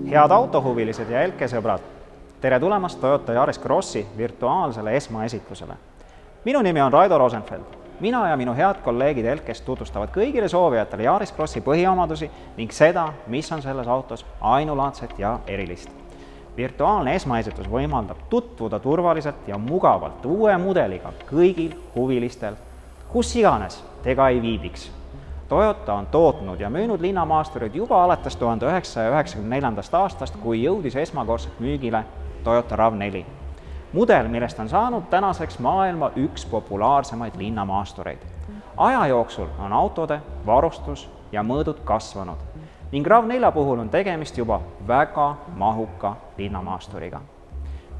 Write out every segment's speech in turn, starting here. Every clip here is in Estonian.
Head autohuvilised ja Elke-sõbrad, tere tulemast Toyota Yaris Crossi virtuaalsele esmaesitlusele. Minu nimi on Raido Rosenfeld. Mina ja minu head kolleegid Elkest tutvustavad kõigile soovijatele Yaris Crossi põhiomadusi ning seda, mis on selles autos ainulaadset ja erilist. Virtuaalne esmaesitus võimaldab tutvuda turvaliselt ja mugavalt uue mudeliga kõigil huvilistel, kus iganes te ka ei viibiks. Toyota on tootnud ja müünud linnamaasturid juba alates 1994. aastast, kui jõudis esmakordselt müügile Toyota RAV4. Mudel, millest on saanud tänaseks maailma üks populaarsemaid linnamaastureid. Aja jooksul on autode varustus ja mõõdud kasvanud ning RAV4 puhul on tegemist juba väga mahuka linnamaasturiga.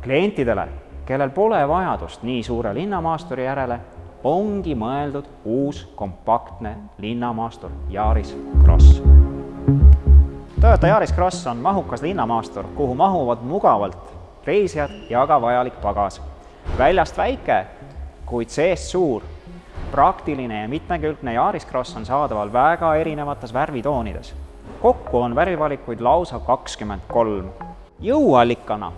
Klientidele, kellel pole vajadust nii suure linnamaasturi järele, ongi mõeldud uus kompaktne linnamaastur Yaris Cross. Toyota Yaris Cross on mahukas linnamaastur, kuhu mahuvad mugavalt reisijad ja ka vajalik pagas. Väljast väike, kuid seest suur. Praktiline ja mitmekülgne Yaris Cross on saadaval väga erinevates värvitoonides. Kokku on värvivalikuid lausa 23. Jõuallikana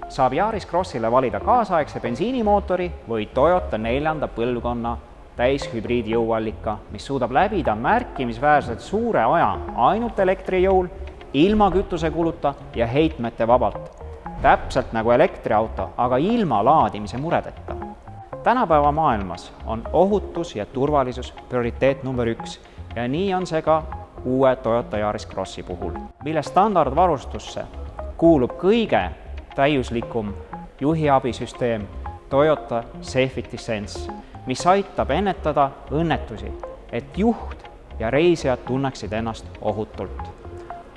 saab Yaris Crossile valida kaasaegse bensiinimootori või Toyota 4. põlvkonna täishübriid jõuallika, mis suudab läbida märkimisväärselt suure aja ainult elektrijõul, ilma kütusekuluta ja heitmete vabalt. Täpselt nagu elektriauto, aga ilma laadimise muredeta. Tänapäeva maailmas on ohutus ja turvalisus prioriteet number 1 ja nii on see ka uue Toyota Yaris Crossi puhul, mille standardvarustusse kuulub kõige täiuslikum juhiabisüsteem Toyota Safety Sense, mis aitab ennetada õnnetusi, et juht ja reisijad tunneksid ennast ohutult.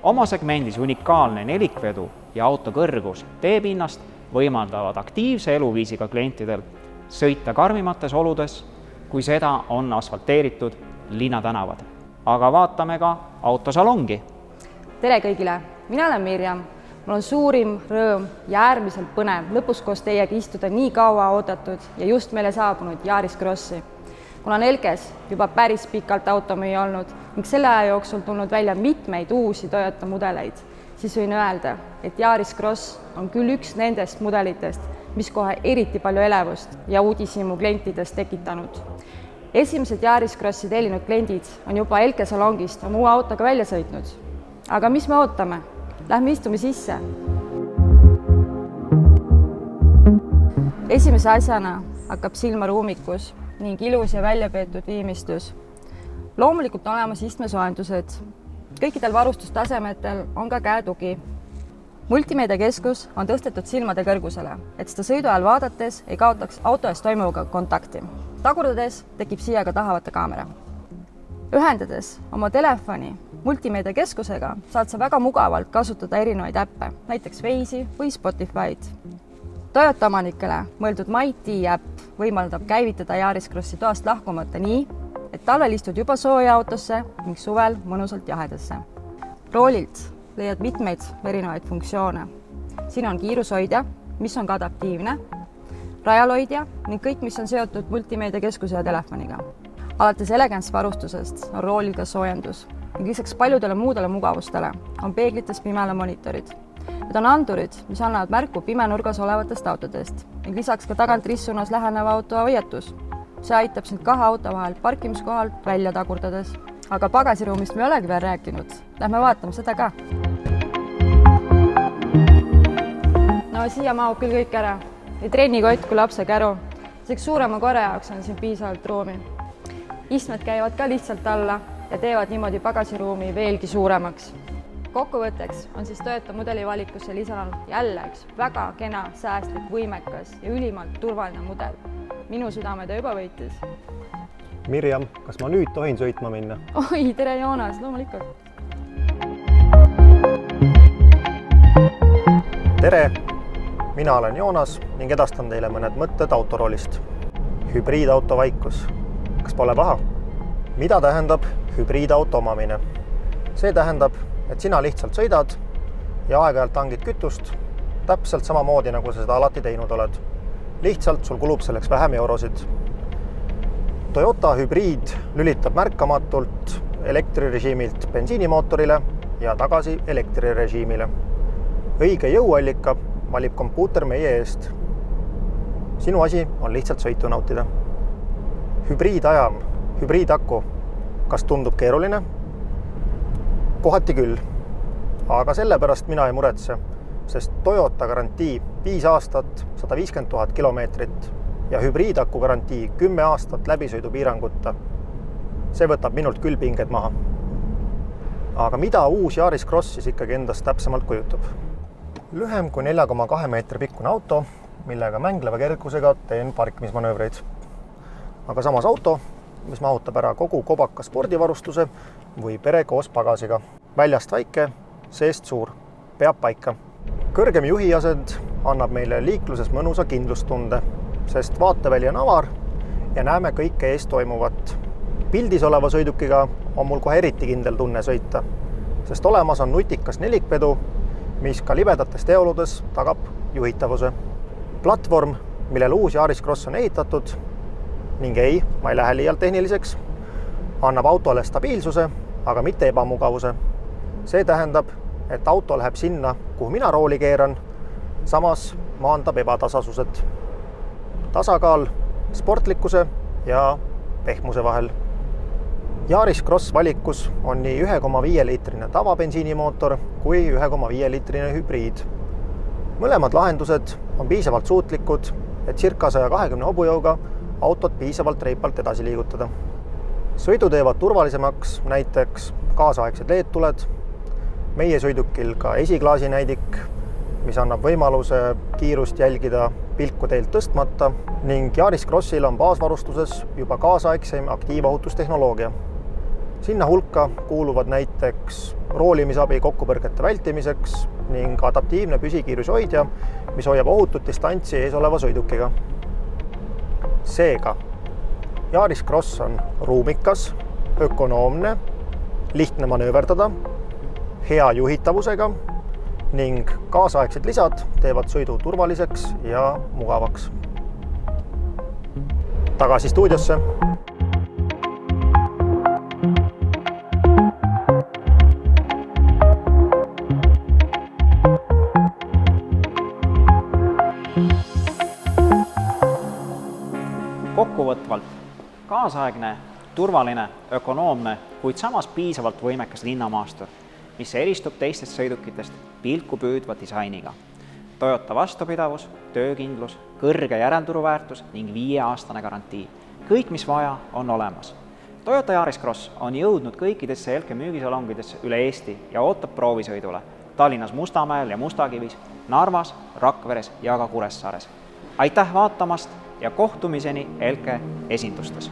Oma segmendis unikaalne nelikvedu ja auto kõrgus teepinnast võimaldavad aktiivse eluviisiga klientidel sõita karmimates oludes, kui seda on asfalteeritud linnatänavad. Aga vaatame ka autosalongi. Tere kõigile, mina olen Mirjam. Mul on suurim rõõm ja äärmiselt põnev lõpus koos teiega istuda nii kaua oodatud ja just meile saabunud Yaris Crossi. Kuna on Elkes juba päris pikalt automüüja olnud ning selle aja jooksul tulnud välja mitmeid uusi Toyota mudeleid, siis võin öelda, et Yaris Cross on küll üks nendest mudelitest, mis kohe eriti palju elevust ja uudishimu klientidest tekitanud. Esimesed Yaris Crossi tellinud kliendid on juba Elke salongist oma uue autoga välja sõitnud. Aga mis me ootame? Lähme istume sisse. Esimese asjana hakkab silma ruumikus ning ilus ja väljapeetud viimistus. Loomulikult on olemas istmesoojendused. Kõikidel varustustasemetel on ka käetugi. Multimeediakeskus on tõstetud silmade kõrgusele, et seda sõidu ajal vaadates ei kaotaks auto ees toimuvaga kontakti. Tagurdades tekib siia ka tahavate kaamera. Ühendades oma telefoni multimeediakeskusega saad sa väga mugavalt kasutada erinevaid äppe, näiteks Waze'i või Spotify'd. Toyota omanikele mõeldud MyT äpp võimaldab käivitada Yaris Crossi toast lahkumata nii, et talvel istud juba sooja autosse ning suvel mõnusalt jahedasse. Roolilt leiad mitmeid erinevaid funktsioone. Siin on kiirushoidja, mis on ka adaptiivne, rajaloidja ning kõik, mis on seotud multimeediakeskuse ja telefoniga. Alates elegance varustusest on roolil ka soojendus ning lisaks paljudele muudele mugavustele on peeglites pimele monitorid. Need on andurid, mis annavad märku pimenurgas olevatest autodest ning lisaks ka tagant ristsuunas läheneva auto hoiatus. See aitab sind kahe auto vahel parkimiskohalt välja tagurdades. Aga pagasiruumist me ei olegi veel rääkinud. Lähme vaatame seda ka. No siia mahub küll kõik ära. Nii trennikott kui lapse käru. Seks suurema korra jaoks on siin piisavalt ruumi. Istmed käivad ka lihtsalt alla ja teevad niimoodi pagasiruumi veelgi suuremaks. Kokkuvõtteks on siis Toyota mudeli valikusse lisanud jälle üks väga kena, säästlik, võimekas ja ülimalt turvaline mudel. Minu südame ta juba võitis. Mirjam, kas ma nüüd tohin sõitma minna? Oi, tere Joonas, loomulikult. Tere, mina olen Joonas ning edastan teile mõned mõtted autoroolist. Hübriidauto vaikus. Kas pole paha? Mida tähendab hübriidauto omamine? See tähendab, et sina lihtsalt sõidad ja aeg-ajalt tangid kütust täpselt samamoodi, nagu sa seda alati teinud oled. Lihtsalt sul kulub selleks vähem eurosid. Toyota hübriid lülitab märkamatult elektrirežiimilt bensiinimootorile ja tagasi elektrirežiimile. õige jõuallika valib kompuuter meie eest. Sinu asi on lihtsalt sõitu nautida. Hübriidajam, hübriidaku. Kas tundub keeruline? Kohati küll. Aga sellepärast mina ei muretse, sest Toyota garantii 5 aastat, 150 000 kilomeetrit ja hübriidaku garantii 10 aastat läbisõidupiiranguta. See võtab minult küll pinged maha. Aga mida uus Yaris Cross siis ikkagi endast täpsemalt kujutab? Lühem kui 4,2 meetri pikkune auto, millega mängleva kergusega teen parkimismanöövreid. Aga samas auto, mis mahutab ära kogu kobaka spordivarustuse või pere koos pagasiga. Väljast väike, seest suur, peab paika. Kõrgem juhiasend annab meile liikluses mõnusa kindlustunde, sest vaateväli on avar ja näeme kõike ees toimuvat. Pildis oleva sõidukiga on mul kohe eriti kindel tunne sõita, sest olemas on nutikas nelikpedu, mis ka libedates teeoludes tagab juhitavuse. Platvorm, millel uus Yaris Cross on ehitatud, ning ei, ma ei lähe liialt tehniliseks, annab autole stabiilsuse, aga mitte ebamugavuse. See tähendab, et auto läheb sinna, kuhu mina rooli keeran, samas maandab ebatasasused. Tasakaal sportlikkuse ja pehmuse vahel. Yaris Cross valikus on nii 1,5 liitrine tavabensiinimootor kui 1,5 liitrine hübriid. Mõlemad lahendused on piisavalt suutlikud, et circa 120 hobujõuga autot piisavalt reipalt edasi liigutada. Sõidu teevad turvalisemaks näiteks kaasaegsed LED-tuled, meie sõidukil ka esiklaasinäidik, mis annab võimaluse kiirust jälgida pilku teelt tõstmata ning Yaris Crossil on baasvarustuses juba kaasaegseim aktiivahutustehnoloogia. Sinna hulka kuuluvad näiteks roolimisabi kokkupõrgete vältimiseks ning adaptiivne püsikiirushoidja, mis hoiab ohutut distantsi ees oleva sõidukiga. Seega, Yaris Cross on ruumikas, ökonoomne, lihtne manööverdada, hea juhitavusega ning kaasaegsed lisad teevad sõidu turvaliseks ja mugavaks. Tagasi stuudiosse! Kokkuvõtvalt kaasaegne, turvaline, ökonoomne, kuid samas piisavalt võimekas linnamaastur, mis eristub teistest sõidukitest pilku püüdva disainiga. Toyota vastupidavus, töökindlus, kõrge järelturuväärtus ning 5-aastane garantii. Kõik, mis vaja, on olemas. Toyota Yaris Cross on jõudnud kõikidesse Elke müügisalongidesse üle Eesti ja ootab proovisõidule Tallinnas Mustamäel ja Mustakivis, Narvas, Rakveres ja ka Kuressaares. Aitäh vaatamast ja kohtumiseni Elke esindustes!